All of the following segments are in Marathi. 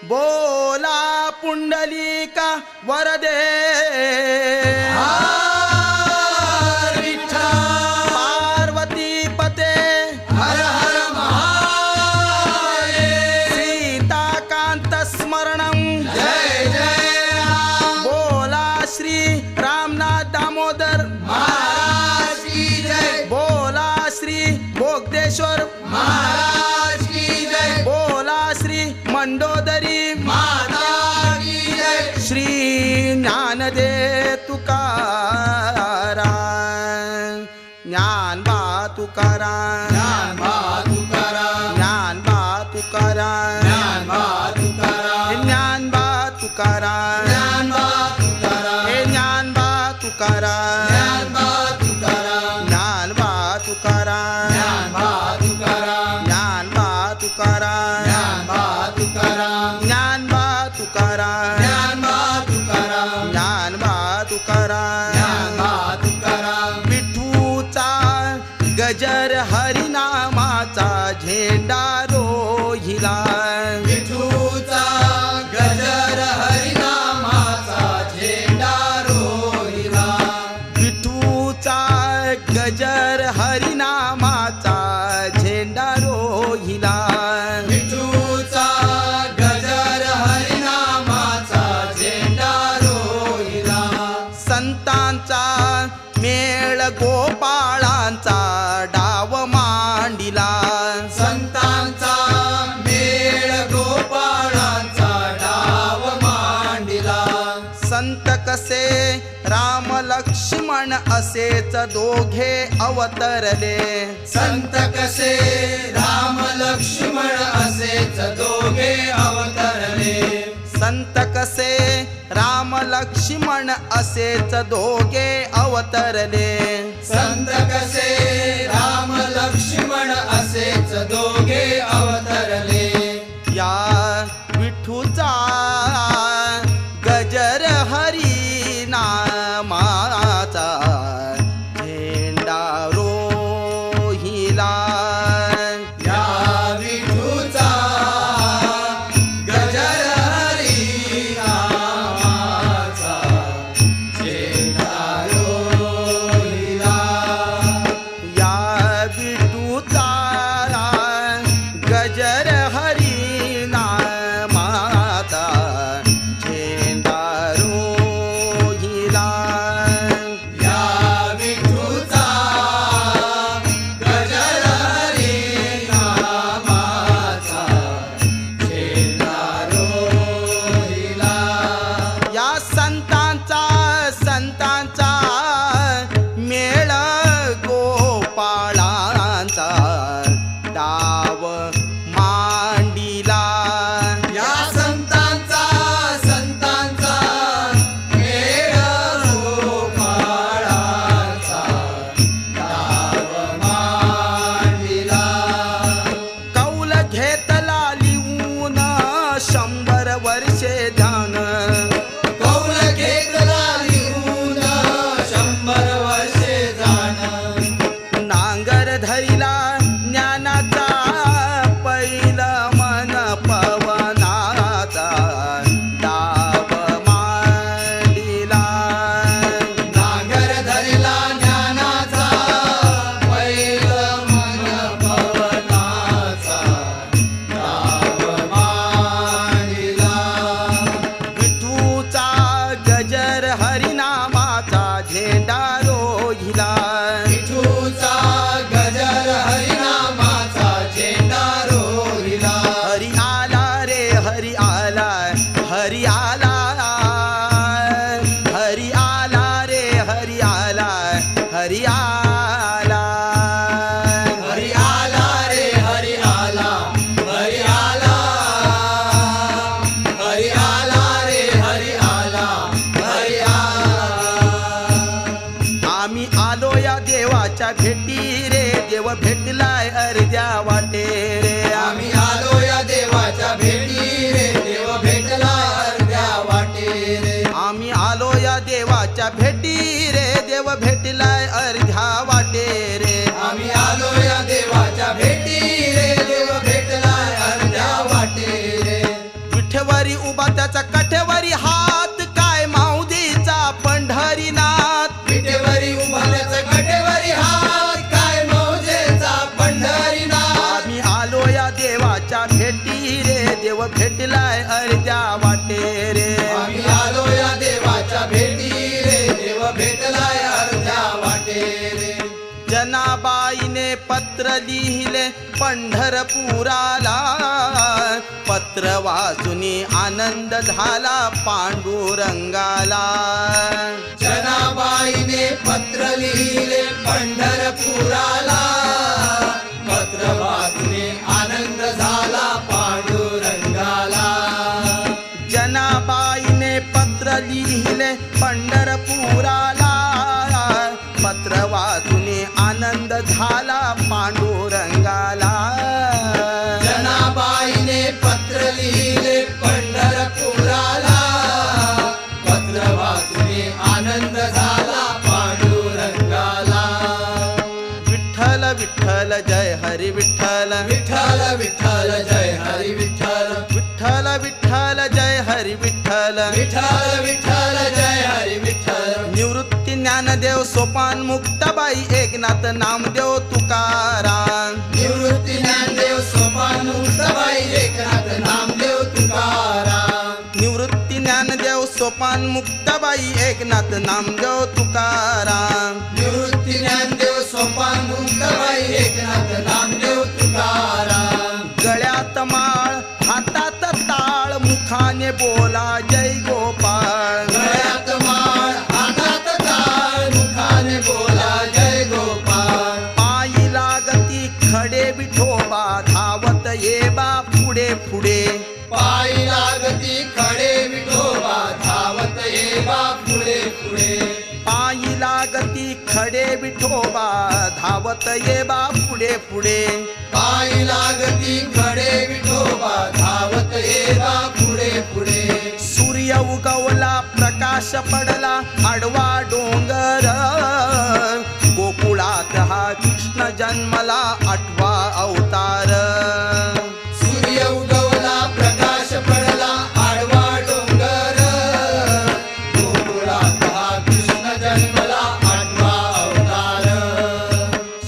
बोला पुंडलिका वरदे पार्वती पते हर हर महादेव सीताकांत स्मरणं जय जय राम बोला श्री रामनाथ दामोदर महाराज की जय बोला श्री भोगदेश्वर महाराज की जय बोला श्री मंडोदरी माता की जय श्री ज्ञानदेव तुकाराम ज्ञानबा तुकाराम ज्ञान बा तुकाराम ज्ञानबा तुकाराम ज्ञान बा तुकाराम ज्ञानबा तुकाराम ज्ञान बा तुकाराम हे ज्ञानबा तुकाराम ज्ञान बा तुकाराम ज्ञानबा तुकाराम ज्ञान बा तुकाराम ज्ञानबा तुकाराम ज्ञान बा तुकाराम ज्ञानबा तुकाराम ज्ञान बा तुकाराम ज्ञानबा तुकाराम ज्ञान बा तुकाराम विठूचा गजर हरिनामाचा झेंडा रोहिला विठूचा गजर हरिनामाचा झेंडा रोहिला विठूचा गजर हरिनामाचा झेंडा रोहिला विठूचा गजर हरिनामाचा झेंडा रोहिला संतांचा मेळ गोपाळांचा डाव मांडिला संतांचा मेळ गोपाळांचा डाव मांडिला संत कसे राम लक्ष्मण असेच दोघे अवतरले संत कसे राम लक्ष्मण असेच दोघे अवतरले संत कसे राम लक्ष्मण असेच दोघे अवतरले संत कसे राम लक्ष्मण असेच दोघे अवतरले या विठूचा गजर हरी नामाचा झेंडा रोहिला या विठूचा गजर हरिनामाचा झेंडा रोहिला या विठूचा गजर हरी नामाचा झेंडा रोहिला या विठूचा गजर हरिनामाचा झेंडा रोहिला या संतांचा मेळ गोपाळांचा डाव मांडिला या संतांचा मेळ गोपाळांचा डाव मांडिला कौल घेतला लिहून 100 वर्षे ध्यान कौल घेतला लिहून 100 वर्षे जाण नांगर धरिला ज्ञानाचा पहिला मन पवनाचा डाव मांडिला नांगर धरला ज्ञानाचा पैल मन पवनाचा डाव मांडिला कठेवरी उभा त्याचा कठेवरी हात काय माऊलीचा पंढरीनाथ विटेवरी उभा त्याचा कटेवरी हात काय मौजेचा पंढरीनाथ आम्ही आलो या देवाच्या भेटी रे देव भेटलाय अर्ध्या वाटे रे आम्ही आलो या देवाच्या भेटी रे देव भेटलाय अर्ध्या वाटे रे जनाबाईने पत्र लिहिले पंढरपुराला पत्र वाचुनी आनंद झाला पांडुरंगाला जनाबाईने पत्र लिहिले पंढरपुराला पत्र वाचूने आनंद झाला पांडुरंगाला जनाबाईने पत्र लिहिले पंढरपुराला पत्र वाचुनी आनंद झाला पांडुरंगाला जनाबाईने पत्र लिहिले पंढरपुराला पत्र वाचूने आनंद झाला पांडुरंगाला विठ्ठल विठ्ठल जय हरी विठ्ठल विठ्ठल विठ्ठल जय हरी विठ्ठल विठ्ठल विठ्ठल जय हरी विठ्ठल विठ्ठल विठ्ठल जय हरी विठ्ठल निवृत्ती ज्ञानदेव सोपान मुक्ताबाई एकनाथ नामदेव तुकाराम निवृत्ती ज्ञानदेव सोपान मुक्ताबाई एकनाथ नामदेव तुकाराम निवृत्ती ज्ञानदेव सोपान मुक्ताबाई एकनाथ नामदेव तुकाराम निवृत्ती ज्ञानदेव सोपान मुक्ताबाई एकनाथ नामदेव तुकाराम गळ्यात माळ हातात ताळ मुखाने बोला जय गोपाळ गळ्यात माळ हातात टाळ मुखाने बोला जय गोपाळ पायी लागती खडे विठोबा धावत ये बा पुढे पुढे पायी लागती खडे विठोबा धावत ये बा पुढे पुढे पायी लागती खडे विठोबा धावत ये बा पुढे पुढे पायी लागती खडे विठोबा धावत ये बा पुढे पुढे सूर्य उगवला प्रकाश पडला आडवा डोंगर गोकुळात हा कृष्ण जन्मला आठवा अवतार सूर्य उगवला प्रकाश पडला आडवा डोंगर गोकुळात हा कृष्ण जन्मला आठवा अवतार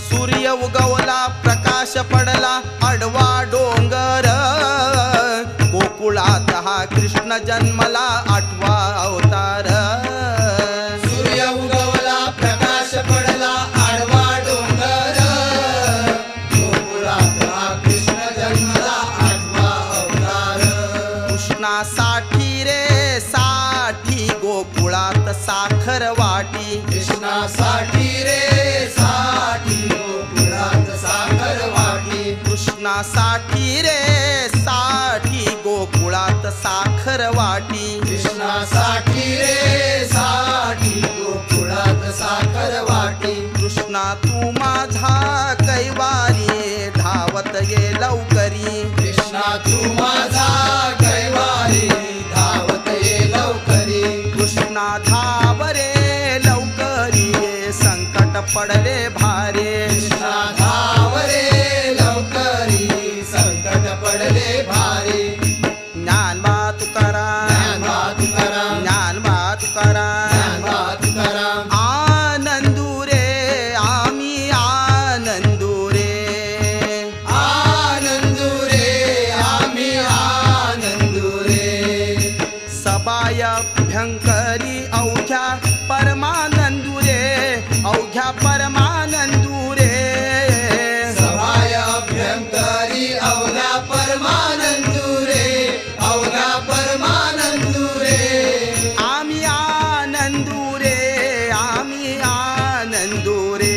सूर्य उगवला प्रकाश पडला आडवा डोंगर गोकुळात हा कृष्ण जन्मला आठवा अवतार सूर्य उगवला प्रकाश पडला आडवा डोंगर गोकुळात हा कृष्ण जन्मला आठवा अवतार कृष्णासाठी रे साठी गोकुळात साखर वाटी कृष्णासाठी रे साठी गोकुळात साखर वाटी कृष्णासाठी रे साठी गोकुळात साखर वाटी कृष्णासाठी रे साठी गोकुळात साखर वाटी कृष्णा तू माझा कैवारी धावत ये लवकरी कृष्णा तू माझा कैवारी धावत ये लवकरी कृष्णा धाव रे लवकरी ये संकट पडले भारे कृष्णा धाव रे लवकरी संकट पडले भारी ज्ञानबा तुकाराम ज्ञानबा तुकाराम ज्ञानबा तुकाराम ज्ञानबा तुकाराम आनंदू रे आम्ही आनंदू रे आनंदू रे आम्ही आनंदू रे सबाय भयंकरी अवघ्या परमानंदू रे अवघ्या परमानंदू रे सभाय अभ्यंकरी अवघा परमानंदू रे अवघा परमानंदू रे आम्ही आनंदू रे आम्ही आनंदू रे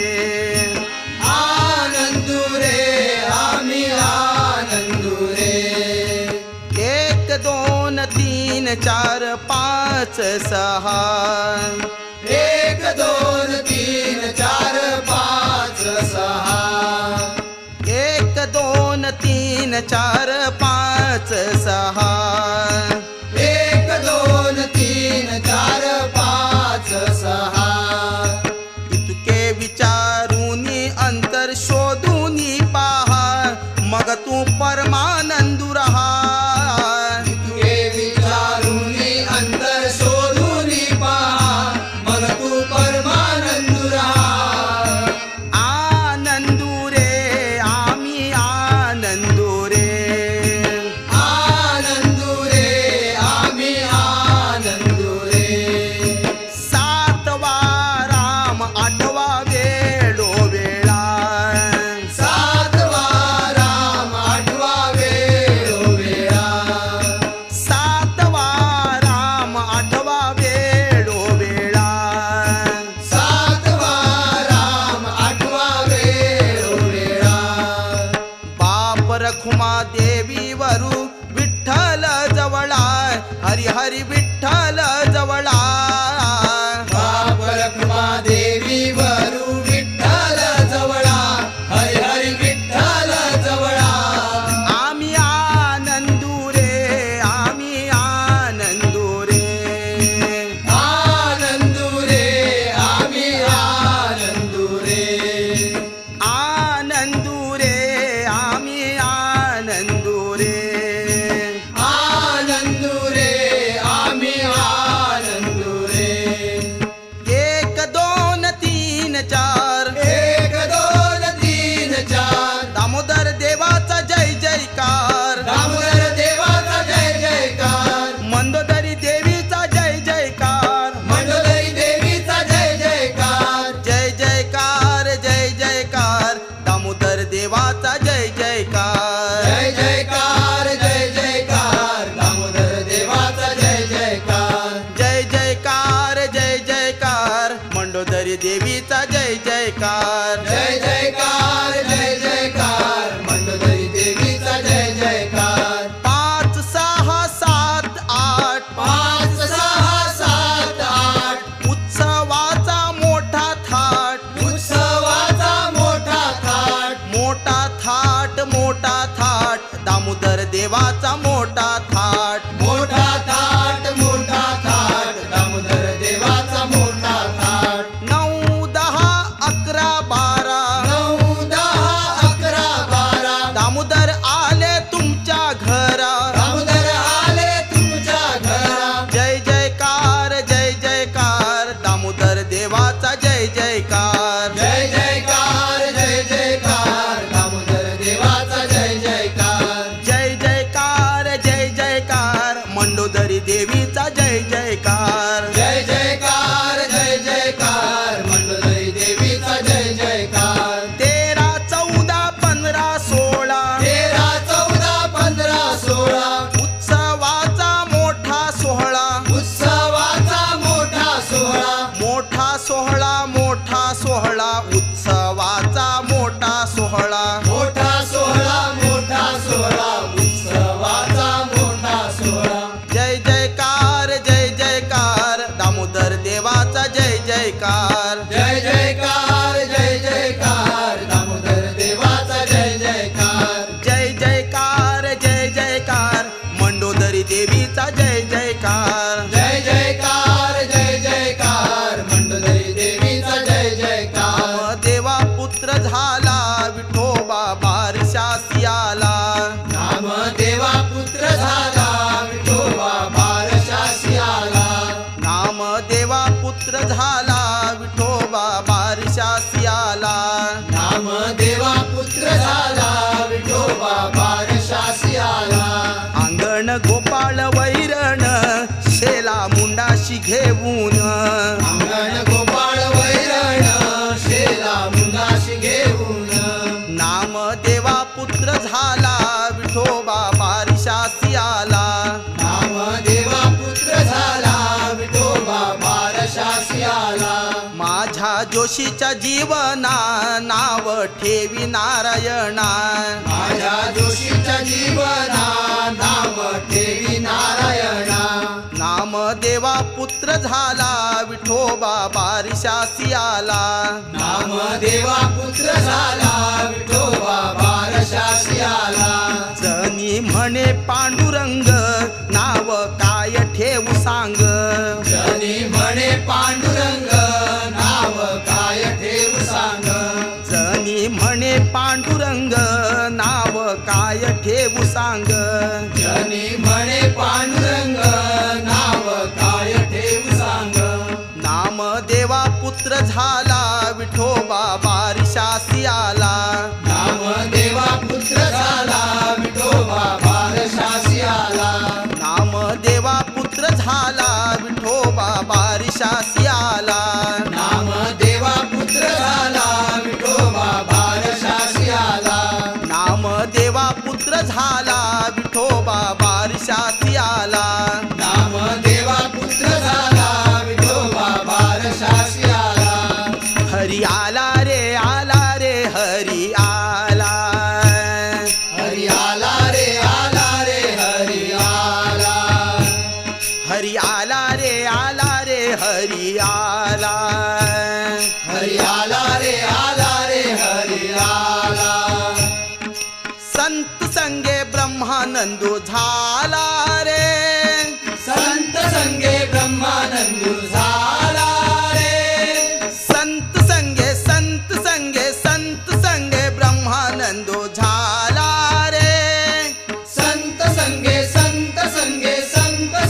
आनंदू रे आम्ही आनंदू रे एक दोन तीन चार पाच सहा एक दोन तीन चार पाच सहा एक दोन तीन चार पाच सहा एक दोन तीन चार पाच सहा इतके विचारूनी अंतर शोधूनी पहा मग तू परमानंदू रहा इतके हरी हरी विठ्ठल जवळा बाप रखुमा देवी वरू विठ्ठल जवळा हरी हरी विठ्ठल जवळा आम्ही आनंदू रे आम्ही आनंदू रे आनंदू रे आम्ही आनंदू रे आनंदू रे आम्ही आनंदू रे आनंदू रे आम्ही आनंदू रे एक दोन तीन चार एक दोन तीन चार दामोदर देवाचा जय जयकार दामोदर देवाचा जय जयकार मंदोदरी देवीचा जय जयकार मंडोदरी देवीचा जय जयकार जय जयकार जय जयकार दामोदर देवाचा जय जयकार जय जयकार जय जयकार दामोदर देवाचा जय जयकार जय जयकार जय जयकार मंडोदरी देवीचा जय जयकार जय जयकार जय जयकार मंडोदरी देवीचा जय जयकार 5 6 7 8 5 6 7 8 उत्सवाचा मोठा थाट उत्सवाचा मोठा थाट मोठा थाट मोठा थाट दामोदर देवाचा मोठा थाट मोठा थाट मोठा थाट दामोदर देवाचा मोठा थाट 9 10 11 12 9 10 11 12 दामोदर आले तुमच्या घरा दामोदर आले तुमच्या घरा जय जयकार जय जयकार दामोदर देवाचा जय जयकार जय जयकार जय जयकार दामोदर देवाचा जय जयकार जय जयकार जय जयकार मंडोदरी देवीचा जय जयकार जय जयकार जय जयकार मंडोदरी देवीचा जय जयकार 13 14 15 16 13 14 15 16 उत्सवाचा मोठा सोहळा उत्सवाचा मोठा सोहळा मोठा सोहळा मोठा सोहळा उत्सवाचा मोठा सोहळा मोठा सोहळा मोठा सोहळा उत्सवाचा मोठा सोहळा जय जयकार जय जयकार दामोदर देवाचा जय जयकार जय जयकार जय जयकार दामोदर देवाचा जय जयकार जय जयकार जय जयकार मंडोदरी देवीचा जय जयकार जय जयकार जय जयकार मंडोदरी देवीचा जय जयकार देवा पुत्र झाला विठोबा बारशासी आला नाम देवा पुत्र झाला विठोबा बारशासी आला नाम देवा पुत्र झाला विठोबा बारशासी आला नाम देवा पुत्र झाला विठोबा बारशासी आला अंगण गोपाळ वैरण शेला मुंडाशी घेऊन अंगण गोपाळ वैरण शेला मुंडाशी घेऊन नाम देवा पुत्र झाला विठोबा बारशासी आला नाम देवा पुत्र झाला विठोबा बारशासी आला माझ्या जोशीच्या जीवना नाव ठेवी नारायणा माझ्या जोशीच्या जीवना नाम ठेवी नारायणा नाम देवा पुत्र झाला विठोबा बारशासी आला नाम देवा पुत्र झाला विठोबा बारशासी आला जनी म्हणे पांडुरंग नाव काय ठेवू सांग जनी म्हणे पांडुरंग नाव काय ठेवू सांग जनी म्हणे पांडुरंग नाव काय ठेवू सांग जनी म्हणे पांडुरंग नाव काय ठेवू सांग नाम देवा पुत्र झाला विठोबा बारशासी आला नाम देवा पुत्र झाला विठोबा बारशासी आला नाम देवा पुत्र झाला विठोबा बारशासी आला नाम देवा पुत्र झाला विठोबा बारशासी आला नाम देवा पुत्र झाला विठोबा बारशासी आला नाम देवा पुत्र झाला विठोबा बारशासी आला हरी आला रे हरी आला हरी आला रे हरी आला हरी आला रे हरी आला. हरी आला रे हरी आला. संत संगे ब्रह्मानंदू झाला रे. संत संगे ब्रह्मानंदू झाला रे. संत संगे ब्रह्मानंदू झाला रे. संत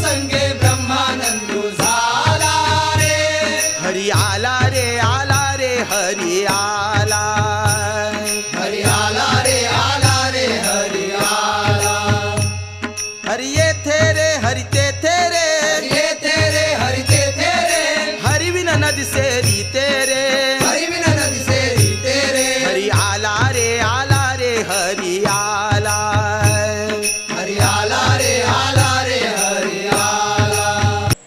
संगे ब्रह्मानंदू झाला रे. हरी आला रे हरी आला. हरी आला रे हरी आला. हरी येथे रे हरी तेथे रे. येथे रे हरी तेथे रे. हरी विन नदी सेरी तेरे. हरी विन नदी सेरी तेरे. हरी आला रे हरी आला.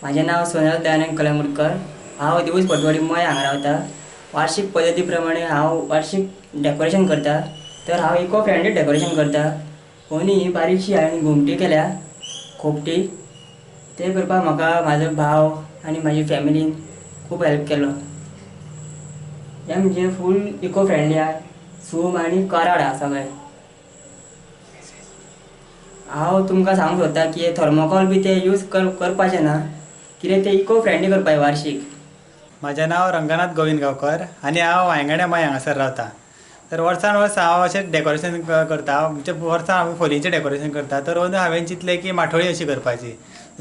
माझे नाव सोनल दयानंद कलंगूटकर. हांव दिवस पटवाडी मय हांगा रावता. वार्षिक पद्धती प्रमाणे हांव वार्षिक डेकोरेशन करता. तर हांव इको फ्रेंडली डेकोरेशन करता. कोणी ही बारीकशी हांवें घुमटी केल्या खोपटी. ते करपाक म्हाका म्हाजो भाव आनी म्हाजी फॅमिलीन खूब हेल्प केलो. हें म्हणजे फूल इको फ्रेंडली आहा. सूम आनी कराड आहा सगळें. हांव तुमकां सांगूंक सोदता की थर्मोकॉल बी ते यूज करपाचें ना. कित्याक ते इको फ्रेंडली करपाक वार्षिक. म्हजें नांव रंगनाथ गोविंद गांवकर आनी हांव वांयगड्या मय हांगासर रावता. तर वर्सान वर्स हांव अशें डेकोरेशन करता. म्हणजे वर्सान हांव खोलीचें डेकोरेशन करता. तर अंदू हांवें चिंतलें की माठोळी अशी करपाची.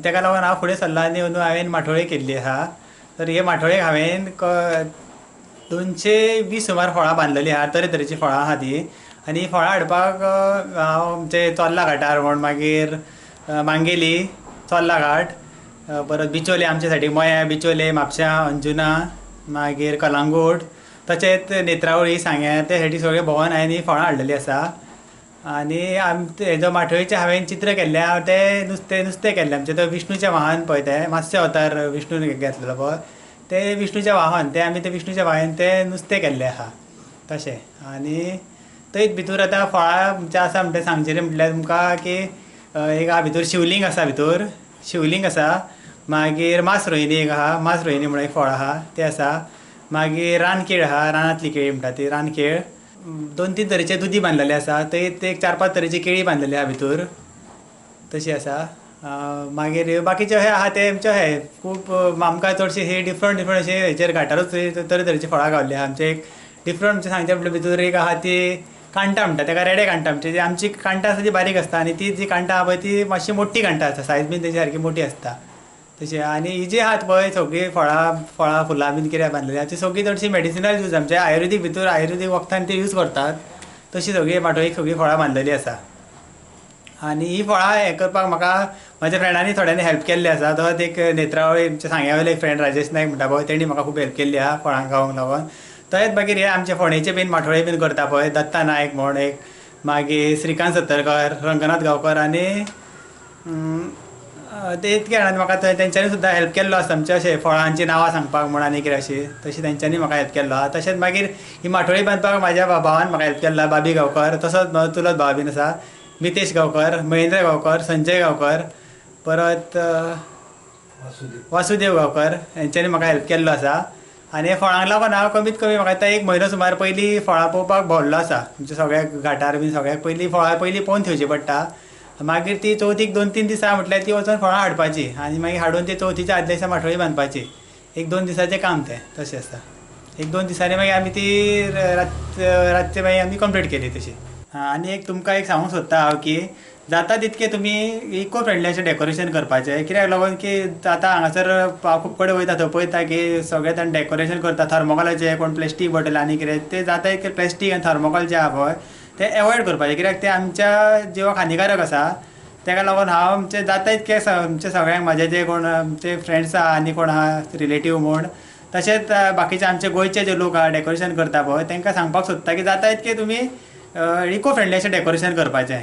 तेका लागून हांव फुडें सरलो आनी अंदू हांवें माठोळी केल्ली आहा. तर हे माठोळेक हांवें 220 सुमार फळां बांदलेलीं आहा. तरेतरेचीं फळां आहा तीं. आनी फळां हाडपाक हांव म्हणजे चोर्ला घाटार म्हण, मागीर मांगेली, चोर्ला घाट, परत बिचोले आमचे सायडीक मया, बिचोले, म्हापशां, अंजुना, मागीर कलांगूट, तशेंच नेत्रावळी, सांग्यार, ते सायडीक सगळे भोंवून हांवें ही फळां हाडलेलीं आसा. आनी हेजो माठोळीचें हांवें चित्र केल्लें. हांव तें नुस्तें केल्लें. आमचें तो विष्णूचें वाहन पळय तें मातशें अवतार विष्णून घेतलेलो पळय तें विष्णूचें वाहन. तें आमी तें विष्णूचें वाहन तें नुस्तें केल्लें आहा तशें. आनी थंयच भितर आतां फळां म्हणजे आसा म्हणटा सांगचें म्हटल्यार तुमकां की एक आहा भितर शिवलिंग आसा. मागीर मास रोहिणी एक आहा. मास रोहिणी म्हणून एक फळ आहा तें आसा. मागीर रानकेळ आहा. रानांतली केळी म्हणटा ती रानकेळ. 2-3 तरेचे दुदी बांदलेले आसा. थंय एक 4-5 तरेची केळी बांदलेली आहा भितर तशी आसा. मागीर बाकीचे अशें आहा ते आमचे अशें खूब आमकां चडशे हे डिफरंट अशे हेचेर घाटारूच तरेतरेची फळां गावल्ली आहा. आमचे एक डिफरंट सांगचे म्हटल्यार भितर एक आहा ती कांटा म्हणटा तेका रेडे कांटा. म्हणजे आमची कांटा आसा ती बारीक आसता आनी ती जी कांटा आहा पळय ती मातशी मोठी कांटा आसता. सायज बीन तेची सारकी मोठी आसता तशी. आनी ही जी आहात पळय सगळीं फळां फुलां बीन कितें बांदलेली आहा ती सगळीं चडशी मेडिसिनल यूज आमचे आयुर्वेदीक भितर आयुर्वेदीक वखदान ती यूज करतात. तशी सगळी माठोळीक सगळीं फळां बांदलेली आसा. आनी ही फळां हें करपाक म्हाका म्हाज्या फ्रेंडांनी थोड्यांनी हेल्प केल्ली आसा. तो एक नेत्रावळी आमच्या सांग्यावयलो एक फ्रेंड राजेश नायक म्हणटा पळय तेणी म्हाका खूब हेल्प केल्ली आहा फळां गावंक लागून. तशेंच मागीर हे आमचे फोंडेचे बीन माठोळे बीन करता पळय दत्ता नायक म्हण एक, मागीर श्रीकांत सत्तरकर, रंगनाथ गांवकर आनी ते इतके जाणांनी म्हाका तेंच्यांनी सुद्दां हेल्प केल्लो आसा. आमचे अशें फळांची नांवां सांगपाक म्हण आनी कितें अशी तशी तेंच्यांनी म्हाका हेल्प केल्लो आहा. तशेंच मागीर ही माठोळी बांदपाक म्हाज्या भावान म्हाका हेल्प केल्लो. बाबी गांवकर. तसोच म्हाजो चुलत भाव बीन आसा मितेश गांवकर, महेंद्र गांवकर, संजय गांवकर, परत वासुदेव गांवकर हेंच्यांनी म्हाका हेल्प केल्लो आसा. आनी हे फळांक लागून हांव कमीत कमी म्हाका आतां 1 म्हयनो सुमार पयलीं फळां पळोवपाक भोंवल्लो आसा. म्हणजे सगळ्या घाटार बीन सगळ्याक पयलीं फळां पळोवन थेवची पडटा. मागीर ती चवथीक 2-3 दिसां म्हटल्यार ती वचून फळां हाडपाची आनी मागीर हाडून ती चवथीच्या आदल्या दिसा माठोळी बांदपाची. 1-2 दिसाचें काम तें तशें आसता. 1-2 दिसांनी मागीर आमी ती रातचे मागीर आमी कंप्लीट केली तशी. आनी एक तुमकां एक सांगूंक सोदता हांव की जाता तितके तुमी इको फ्रेंडली अशें डेकोरेशन करपाचें. कित्याक लागून की आतां हांगासर हांव खूब कडेन वयता थंय पळयता की सगळे जाण डेकोरेशन करता थर्मोकॉलाचे, कोण प्लास्टीक बॉटल आनी कितें ते जाता तितके प्लास्टीक आनी थर्मोकॉल जे आहा पळय ते एवॉयड करपाचें. कित्याक ते आमच्या जिवाक हानिकारक आसा. तेका लागून हांव आमचे जाता तितके आमचे सगळ्यांक म्हाजे जे कोण आमचे फ्रेंड्स आहा आनी कोण आहा रिलेटीव म्हण तशेंच बाकीचे आमचे गोंयचे जे लोक आहा डेकोरेशन करता पळय तांकां सांगपाक सोदता की जाता तितके तुमी इको फ्रेंडली अशें डेकोरेशन करपाचें.